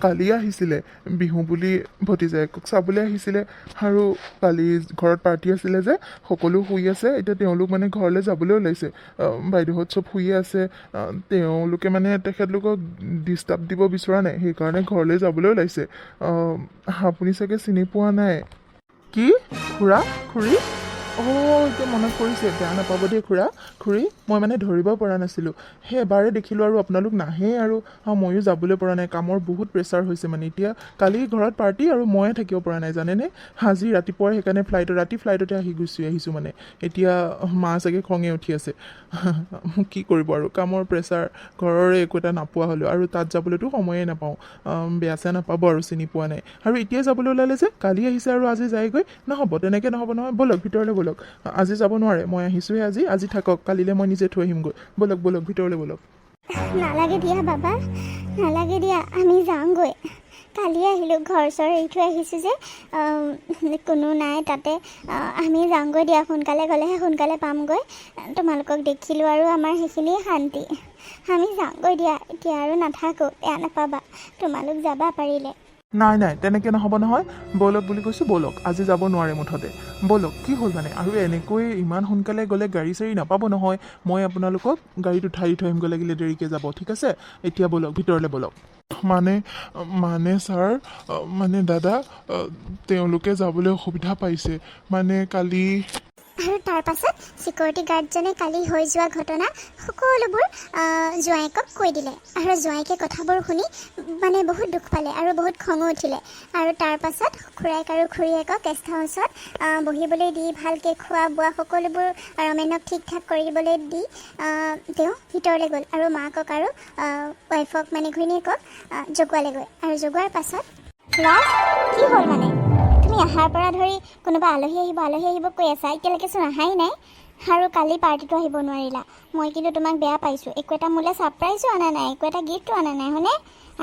[SPEAKER 2] কালি আহিছিলে, বিহু বুলি ভতিজায়েকক চাবলৈ আহিছিলে। আৰু কালি ঘৰত পাৰ্টি আছিলে যে, সকলো শুই আছে। এতিয়া তেওঁলোক মানে ঘৰলৈ যাবলৈ ওলাইছে। বাইদেউহঁত চব শুইয়ে আছে। তেওঁলোকে মানে তেখেতলোকক ডিষ্টাৰ্ব দিব বিচৰা নাই, সেইকাৰণে ঘৰলৈ যাবলৈ ওলাইছে। আপুনি চাগে চিনি পোৱা নাই। কি? খুৰা খুৰী? এতিয়া মনত পৰিছে, বেয়া নাপাব দেই খুৰী, মই মানে ধৰিব পৰা নাছিলোঁ। সেই এবাৰে দেখিলোঁ আৰু আপোনালোক নাহেই। আৰু ময়ো যাবলৈ পৰা নাই, কামৰ বহুত প্ৰেছাৰ হৈছে মানে এতিয়া। কালি ঘৰত পাৰ্টি আৰু ময়ে থাকিব পৰা নাই জানেনে? আজি ৰাতিপুৱাই সেইকাৰণে ৰাতি ফ্লাইটতে গুচি আহিছোঁ মানে। এতিয়া মা চাগে খঙে উঠি আছে। কি কৰিব আৰু, কামৰ প্ৰেছাৰ, ঘৰৰে একো এটা নাপোৱা হ'লোঁ। আৰু তাত যাবলৈতো সময়ে নাপাওঁ। বেয়া চেয়া নাপাব আৰু, চিনি পোৱা নাই। আৰু এতিয়াই যাবলৈ ওলালে যে, কালি আহিছে আৰু আজি যায়গৈ। নহ'ব, তেনেকৈ নহ'ব নহয়। ব'লক ভিতৰলৈ ব'লক। আজি যাব নোৱাৰে, মই আহিছোঁহে আজি থাকক, কালিলৈ মই নিজে থৈ আহিমগৈ। ব'লক ভিতৰলৈ ব'লক।
[SPEAKER 1] নালাগে দিয়া বাবা, নালাগে দিয়া, আমি যাওঁগৈ। কালি আহিলোঁ, ঘৰ চৰ এৰি থৈ আহিছোঁ যে, কোনো নাই তাতে। আমি যাওঁগৈ দিয়া, সোনকালে গ'লেহে সোনকালে পামগৈ। তোমালোকক দেখিলোঁ আৰু আমাৰ সেইখিনিয়ে শান্তি। আমি যাওঁগৈ দিয়া, এতিয়া আৰু নাথাকোঁ, বেয়া নাপাবা। তোমালোক যাবা পাৰিলে।
[SPEAKER 2] নাই তেনেকৈ নহ'ব নহয়। ব'লক বুলি কৈছোঁ, ব'লক। আজি যাব নোৱাৰে মুঠতে। ব'লক, কি হ'ল মানে? আৰু এনেকৈ ইমান সোনকালে গ'লে গাড়ী চাড়ী নাপাব নহয়। মই আপোনালোকক গাড়ীত উঠাই দি থৈ আহিমগৈ, লাগিলে দেৰিকৈ যাব, ঠিক আছে? এতিয়া ব'লক, ভিতৰলৈ ব'লক। মানে ছাৰ, মানে দাদা, তেওঁলোকে যাবলৈ অসুবিধা পাইছে। মানে কালি।
[SPEAKER 1] আৰু তাৰ পাছত ছিকিউৰিটি গাৰ্ডজনে কালি হৈ যোৱা ঘটনা সকলোবোৰ জোঁৱায়েকক কৈ দিলে। আৰু জোঁৱায়েকে কথাবোৰ শুনি মানে বহুত দুখ পালে আৰু বহুত খঙো উঠিলে। আৰু তাৰ পাছত খুৰায়েক আৰু খুৰীয়েকক গেষ্ট হাউচত বহিবলৈ দি, ভালকৈ খোৱা বোৱা সকলোবোৰ ৰমেনক ঠিক ঠাক কৰিবলৈ দি তেওঁ ভিতৰলৈ গ'ল। আৰু মাকক আৰু ৱাইফক মানে ঘৈণীয়েকক জগোৱালেগৈ। আৰু জগোৱাৰ পাছত ৰাজ, কি হ'ল মানে? তুমি অহাৰ পৰা ধৰি কোনোবা আলহী আহিব কৈ আছা, এতিয়ালৈকেচোন অহাই নাই। আৰু কালি পাৰ্টিটো আহিব নোৱাৰিলা। মই কিন্তু তোমাক বেয়া পাইছোঁ। একো এটা মোলৈ ছাৰপ্ৰাইজো অনা নাই, একো এটা গিফ্টো অনা নাই, হয়নে?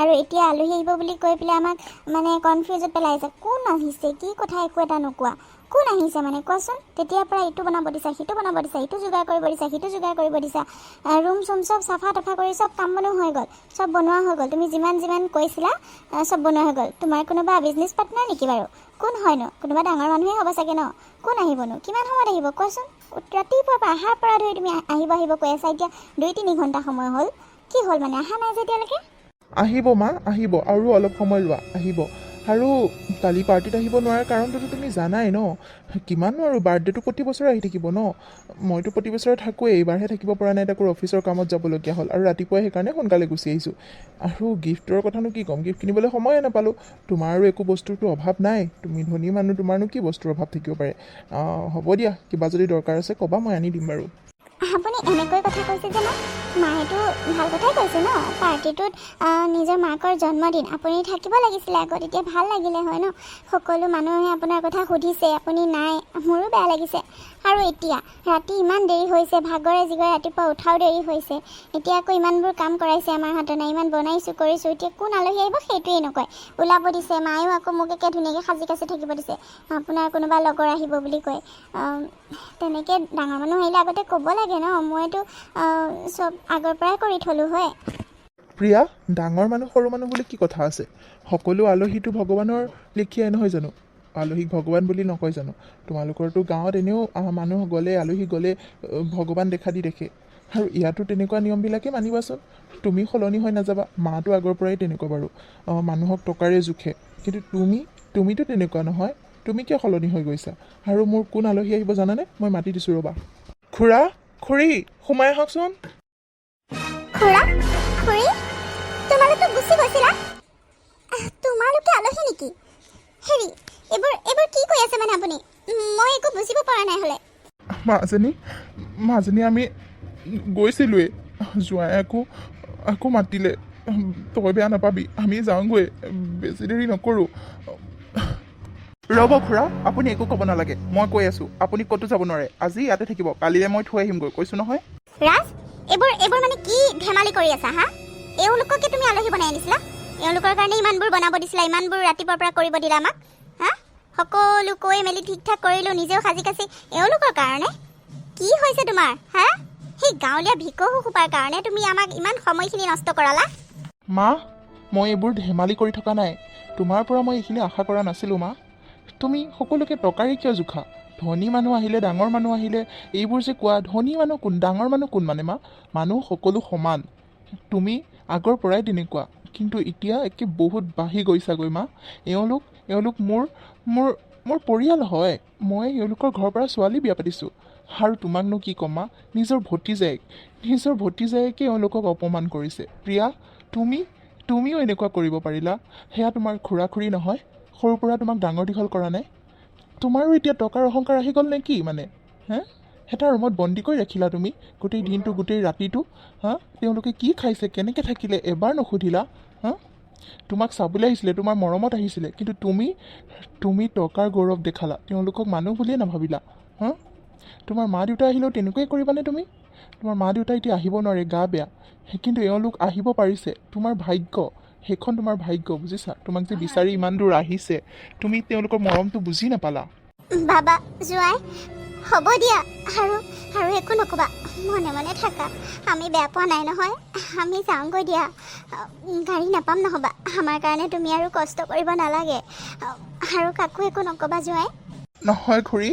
[SPEAKER 1] আৰু এতিয়া আলহী আহিব বুলি কৈ পেলাই আমাক মানে কনফিউজত পেলাইছে। কোন আহিছে, কি কথা একো এটা নোকোৱা। কোন আহিছে মানে কোৱাচোন? তেতিয়াৰ পৰা ইটো বনাব দিছা, সিটো বনাব দিছা, ইটো যোগাৰ কৰিব দিছা, সিটো যোগাৰ কৰিব দিছা। ৰুম চুম চব চাফা তাফা কৰি চব কাম বনোৱা হৈ গ'ল, চব বনোৱা হৈ গ'ল। তুমি যিমান কৈছিলা চব বনোৱা হৈ গ'ল। তোমাৰ কোনোবা বিজনেছ পাৰ্টনাৰ নেকি বাৰু? কোন হয়নো? কোনোবা ডাঙৰ মানুহে হ'ব চাগে ন? কোন আহিবনো? কিমান সময়ত আহিব কোৱাচোন? ৰাতিপুৱাৰ পৰা অহাৰ পৰা ধৰি তুমি আহিব কৈ আছা। এতিয়া 2-3 ঘণ্টা সময় হ'ল। কি হ'ল মানে অহা নাই যে এতিয়ালৈকে?
[SPEAKER 2] আহিব মা, আহিব, আৰু অলপ সময় লোৱা, আহিব। আৰু কালি পাৰ্টিত আহিব নোৱাৰাৰ কাৰণটোতো তুমি জানাই ন? কিমাননো আৰু, বাৰ্থডেটো প্ৰতি বছৰে আহি থাকিব ন? মইতো প্ৰতি বছৰে থাকোৱেই, এইবাৰহে থাকিব পৰা নাই, তাকো অফিচৰ কামত যাবলগীয়া হ'ল, আৰু ৰাতিপুৱাই সেইকাৰণে সোনকালে গুচি আহিছোঁ। আৰু গিফ্টৰ কথানো কি ক'ম, গিফ্ট কিনিবলৈ সময়ে নাপালোঁ। তোমাৰ আৰু একো বস্তুৰতো অভাৱ নাই, তুমি ধনী মানুহ, তোমাৰনো কি বস্তুৰ অভাৱ থাকিব পাৰে? হ'ব দিয়া, কিবা যদি দৰকাৰ আছে ক'বা, মই আনি দিম বাৰু।
[SPEAKER 1] আপুনি এনেকৈ কথা কৈছে যে মায়েতো ভাল কথাই কৈছে ন? পাৰ্টিটোত নিজৰ মাকৰ জন্মদিন, আপুনি থাকিব লাগিছিলে আগত, এতিয়া ভাল লাগিলে হয় ন? সকলো মানুহে আপোনাৰ কথা সুধিছে, আপুনি নাই, মোৰো বেয়া লাগিছে। আৰু এতিয়া ৰাতি ইমান দেৰি হৈছে, ভাগৰে জিগৰে ৰাতিপুৱা উঠাও দেৰি হৈছে। এতিয়া আকৌ ইমানবোৰ কাম কৰাইছে আমাৰ হাতত নাই, ইমান বনাইছোঁ কৰিছোঁ, এতিয়া কোন আলহী আহিব সেইটোৱেই নকয়। ওলাব দিছে মায়েও, আকৌ মোক একে ধুনীয়াকৈ সাজি কাচি থাকিব দিছে। আপোনাৰ কোনোবা লগৰ আহিব বুলি কয়। তেনেকৈ ডাঙৰ মানুহ আহিলে আগতে ক'ব লাগে ন? মইতো চব আগৰ পৰাই কৰি থলোঁ হয়।
[SPEAKER 2] প্ৰিয়া, ডাঙৰ মানুহ সৰু মানুহ বুলি কি কথা আছে? সকলো আলহীটো ভগৱানৰ লেখীয়াই নহয় জানো? আলহীক ভগৱান বুলি নকয় জানো? তোমালোকৰতো গাঁৱত এনেও মানুহ গ'লে, আলহী গ'লে ভগৱান দেখা দি দেখে। আৰু ইয়াতো তেনেকুৱা নিয়মবিলাকেই মানিবাচোন। তুমি সলনি হৈ নাযাবা, মাটো আগৰ পৰাই তেনেকুৱা বাৰু, মানুহক টকাৰে জোখে। কিন্তু তুমিতো তেনেকুৱা নহয়, তুমি কিয় সলনি হৈ গৈছা? আৰু মোৰ কোন আলহী আহিব জানানে? মই মাতি দিছোঁ ৰ'বা। খুৰা, খুৰী, সোমাই আহকচোন।
[SPEAKER 1] খুৰা, খুৰী, তোমালোকে গুচি গৈছিলা? তোমালোকে আলহী নেকি? হেৰি, এইবোৰ কি কৈ আছে মানে আপুনি? মই একো বুজিব পৰা নাই হ'লে।
[SPEAKER 2] মাজনী আমি গৈছিলোঁৱেই, যোৱাই আকৌ মাতিলে। তই বেয়া নাপাবি, আমি যাওঁগৈ, বেছি দেৰি নকৰোঁ। ৰ'ব খুৰা, আপুনি একো ক'ব নালাগে, মই কৈ আছোঁ, আপুনি ক'তো যাব নোৱাৰে। আজি ইয়াতে থাকিব, কালিলৈ মই থৈ আহিমগৈ, কৈছোঁ নহয়।
[SPEAKER 1] ৰাজ, এইবোৰ মানে কি ধেমালি কৰি আছা হা? এওঁলোককে তুমি আলহী বনাই আনিছিলা? এওঁলোকৰ কাৰণে ইমানবোৰ বনাব দিছিলা, ইমানবোৰ ৰাতিপুৱাৰ পৰা কৰিব দিলা আমাক হা? সকলো কৈ মেলি ঠিক ঠাক কৰিলোঁ, নিজেও সাজি কাচি, এওঁলোকৰ কাৰণে? কি হৈছে তোমাৰ হা? সেই গাঁৱলীয়া ভিকহু সোপাৰ কাৰণে তুমি আমাক ইমান সময়খিনি নষ্ট কৰালা?
[SPEAKER 2] মা, মই এইবোৰ ধেমালি কৰি থকা নাই। তোমাৰ পৰা মই এইখিনি আশা কৰা নাছিলোঁ মা। তুমি সকলোকে টকাৰে কিয় জোখা? ধনী মানুহ আহিলে, ডাঙৰ মানুহ আহিলে, এইবোৰ যে কোৱা, ধনী মানুহ কোন, ডাঙৰ মানুহ কোন মানে মা? মানুহ সকলো সমান। তুমি আগৰ পৰাই তেনেকুৱা, কিন্তু এতিয়া একে বহুত বাঢ়ি গৈছাগৈ মা। এওঁলোক মোৰ পৰিয়াল হয়। মই এওঁলোকৰ ঘৰৰ পৰা ছোৱালী বিয়া পাতিছোঁ। আৰু তোমাকনো কি ক'ম মা, নিজৰ ভতিজায়েকে এওঁলোকক অপমান কৰিছে। প্ৰিয়া, তুমিও এনেকুৱা কৰিব পাৰিলা? সেয়া তোমাৰ খুৰা খুৰী নহয়? সৰুৰ পৰা তোমাক ডাঙৰ দীঘল কৰা নাই? তোমাৰো এতিয়া টকাৰ অহংকাৰ আহি গ'ল নে কি মানে? হে, এটা ৰুমত বন্দী কৰি ৰাখিলা তুমি গোটেই দিনটো, গোটেই ৰাতিটো। তেওঁলোকে কি খাইছে, কেনেকৈ থাকিলে, এবাৰ নুসুধিলা? তোমাক চাবলৈ আহিছিলে, তোমাৰ মৰমত আহিছিলে, কিন্তু তুমি টকাৰ গৌৰৱ দেখালা, তেওঁলোকক মানুহ বুলিয়ে নাভাবিলা। তোমাৰ মা দেউতা আহিলেও তেনেকুৱাই কৰিবানে তুমি? তোমাৰ মা দেউতা এতিয়া আহিব নোৱাৰে, গা বেয়া, কিন্তু এওঁলোক আহিব পাৰিছে, তোমাৰ ভাগ্য, সেইখন তোমাৰ ভাগ্য, বুজিছা? তোমাক যে বিচাৰি ইমান দূৰ আহিছে, তুমি তেওঁলোকৰ মৰমটো বুজি নাপালা।
[SPEAKER 1] বাবা, জোঁৱাই, হ'ব দিয়া, আৰু একো নক'বা, মনে মনে থাকা। আমি বেয়া পোৱা নাই নহয়, আমি যাওঁগৈ দিয়া। গাড়ী নাপাম নহ'বা, আমাৰ কাৰণে তুমি আৰু কষ্ট কৰিব নালাগে। আৰু কাকো একো নক'বা জোঁৱাই।
[SPEAKER 2] নহয় খুৰী,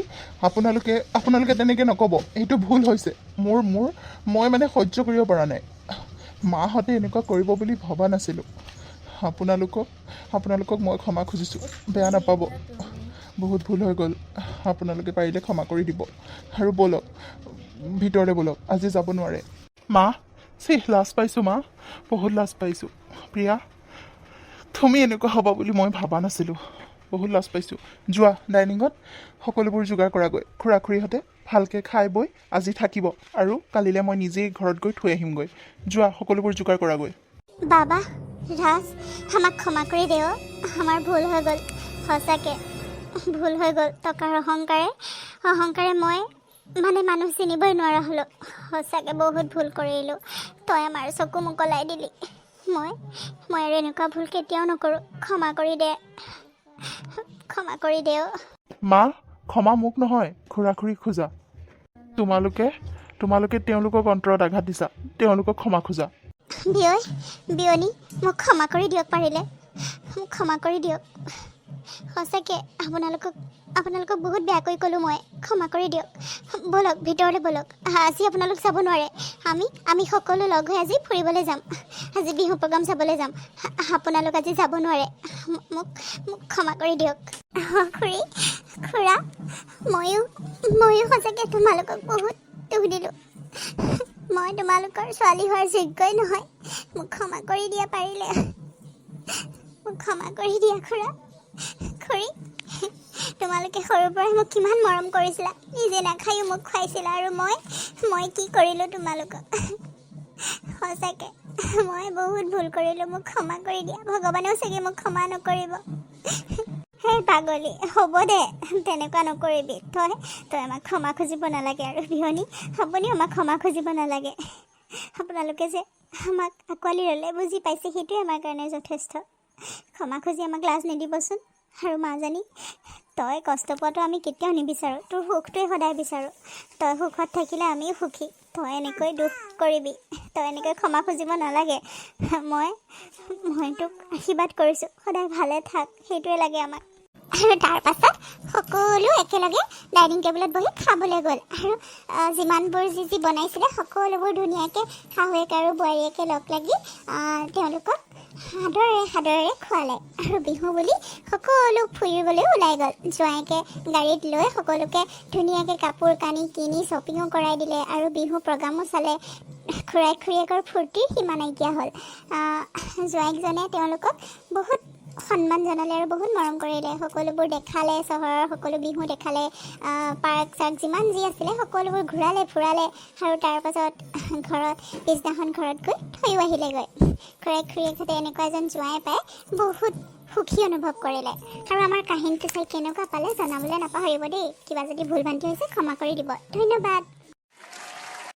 [SPEAKER 2] আপোনালোকে তেনেকৈ নক'ব, এইটো ভুল হৈছে। মই মানে সহ্য কৰিব পৰা নাই। মাহঁতে এনেকুৱা কৰিব বুলি ভবা নাছিলোঁ। আপোনালোকক মই ক্ষমা খুজিছোঁ, বেয়া নাপাব, বহুত ভুল হৈ গ'ল। আপোনালোকে পাৰিলে ক্ষমা কৰি দিব। আৰু ব'লক, ভিতৰলৈ ব'লক, আজি যাব নোৱাৰে। মা, লাজ পাইছোঁ মা, বহুত লাজ পাইছোঁ। প্ৰিয়া, তুমি এনেকুৱা হ'ব বুলি মই ভবা নাছিলোঁ, বহুত লাজ পাইছোঁ। যোৱা ডাইনিঙত সকলোবোৰ যোগাৰ কৰাগৈ, খুৰা খুৰীহঁতে ভালকৈ খাই বৈ আজি থাকিব, আৰু কালিলৈ মই নিজেই ঘৰত গৈ থৈ আহিমগৈ। যোৱা, সকলোবোৰ যোগাৰ কৰাগৈ।
[SPEAKER 1] বাবা, ৰাজ, আমাক ক্ষমা কৰি দেও, আমাৰ ভুল হৈ গ'ল, সঁচাকৈ ভুল হৈ গ'ল। টকাৰ অহংকাৰে মই মানে মানুহ চিনিবই নোৱাৰা হ'লো সঁচাকৈ বহুত ভুল কৰিলোঁ তই আমাৰ চকু মোকলাই দিলি মই আৰু এনেকুৱা ভুল কেতিয়াও নকৰোঁ ক্ষমা কৰি দে অ'।
[SPEAKER 2] মা ক্ষমা মোক নহয় খুৰা খুৰীক খোজা তোমালোকে তেওঁলোকক অন্তৰত আঘাত দিছা তেওঁলোকক ক্ষমা খোজা
[SPEAKER 1] বিয়নী মোক ক্ষমা কৰি দিয়ক পাৰিলে মোক ক্ষমা কৰি দিয়ক সঁচাকৈ আপোনালোকক বহুত বেয়াকৈ ক'লোঁ মই ক্ষমা কৰি দিয়ক ব'লক ভিতৰলৈ ব'লক আজি আপোনালোক যাব নোৱাৰে আমি সকলো লগ হৈ আজি ফুৰিবলৈ যাম আজি বিহু প্ৰগ্ৰাম চাবলৈ যাম আপোনালোক আজি যাব নোৱাৰে মোক ক্ষমা কৰি দিয়ক খুৰা ময়ো সঁচাকৈ তোমালোকক বহুত দুখ দিলোঁ মই তোমালোকৰ ছোৱালী হোৱাৰ যোগ্যই নহয় মোক ক্ষমা কৰি দিয়া পাৰিলে মোক ক্ষমা কৰি দিয়া খুৰী তোমালোকে সৰুৰ পৰাই মোক কিমান মৰম কৰিছিলা নিজে নাখায়ো মোক খুৱাইছিলা আৰু মই কি কৰিলোঁ তোমালোকক সঁচাকৈ মই বহুত ভুল কৰিলোঁ মোক ক্ষমা কৰি দিয়া ভগৱানেও চাগে মোক ক্ষমা নকৰিব সেই পাগলী হ'ব দে তেনেকুৱা নকৰিবি তই আমাক ক্ষমা খুজিব নালাগে আৰু বিয়নী আপুনিও আমাক ক্ষমা খুজিব নালাগে আপোনালোকে যে আমাক আঁকোৱালি ল'লে বুজি পাইছে সেইটোৱে আমাৰ কাৰণে যথেষ্ট ক্ষমা খুজি আমাক লাজ নিদিবচোন আৰু মাজনী তই কষ্ট পোৱাটো আমি কেতিয়াও নিবিচাৰোঁ তোৰ সুখটোৱে সদায় বিচাৰোঁ তই সুখত থাকিলে আমিও সুখী তই এনেকৈ দুখ কৰিবি তই এনেকৈ ক্ষমা খুজিব নালাগে মই তোক আশীৰ্বাদ কৰিছোঁ সদায় ভালে থাক সেইটোৱে লাগে আমাক আৰু তাৰ পাছত সকলো একেলগে ডাইনিং টেবুলত বহি খাবলৈ গ'ল আৰু যিমানবোৰ যি বনাইছিলে সকলোবোৰ ধুনীয়াকৈ শাহুৱেক আৰু বোৱাৰীয়েকে লগ লাগি তেওঁলোকক সাদৰেৰে খোৱালে আৰু বিহু বুলি সকলো ফুৰিবলৈ ওলাই গ'ল জোঁৱাইকে গাড়ীত লৈ সকলোকে ধুনীয়াকৈ কাপোৰ কানি কিনি শ্বপিঙো কৰাই দিলে আৰু বিহু প্ৰগ্ৰামো চালে খুৰীয়েকৰ ফূৰ্তিৰ সীমা নাইকিয়া হ'ল জোঁৱাইকজনে তেওঁলোকক বহুত সন্মান জনালে আৰু বহুত মৰম কৰিলে সকলোবোৰ দেখালে চহৰৰ সকলো বিহু দেখালে পাৰ্ক চাৰ্ক যিমান যি আছিলে সকলোবোৰ ঘূৰালে ফুৰালে আৰু তাৰ পাছত পিছদিনাখন ঘৰত গৈ থৈও আহিলেগৈ খুৰীয়েকহঁতে এনেকুৱা এজন জোঁৱাই পাই বহুত সুখী অনুভৱ কৰিলে আৰু আমাৰ কাহিনীটো চাই কেনেকুৱা পালে জনাবলৈ নাপাহৰিব দেই কিবা যদি ভুল ভ্ৰান্তি হৈছে ক্ষমা কৰি দিব ধন্যবাদ।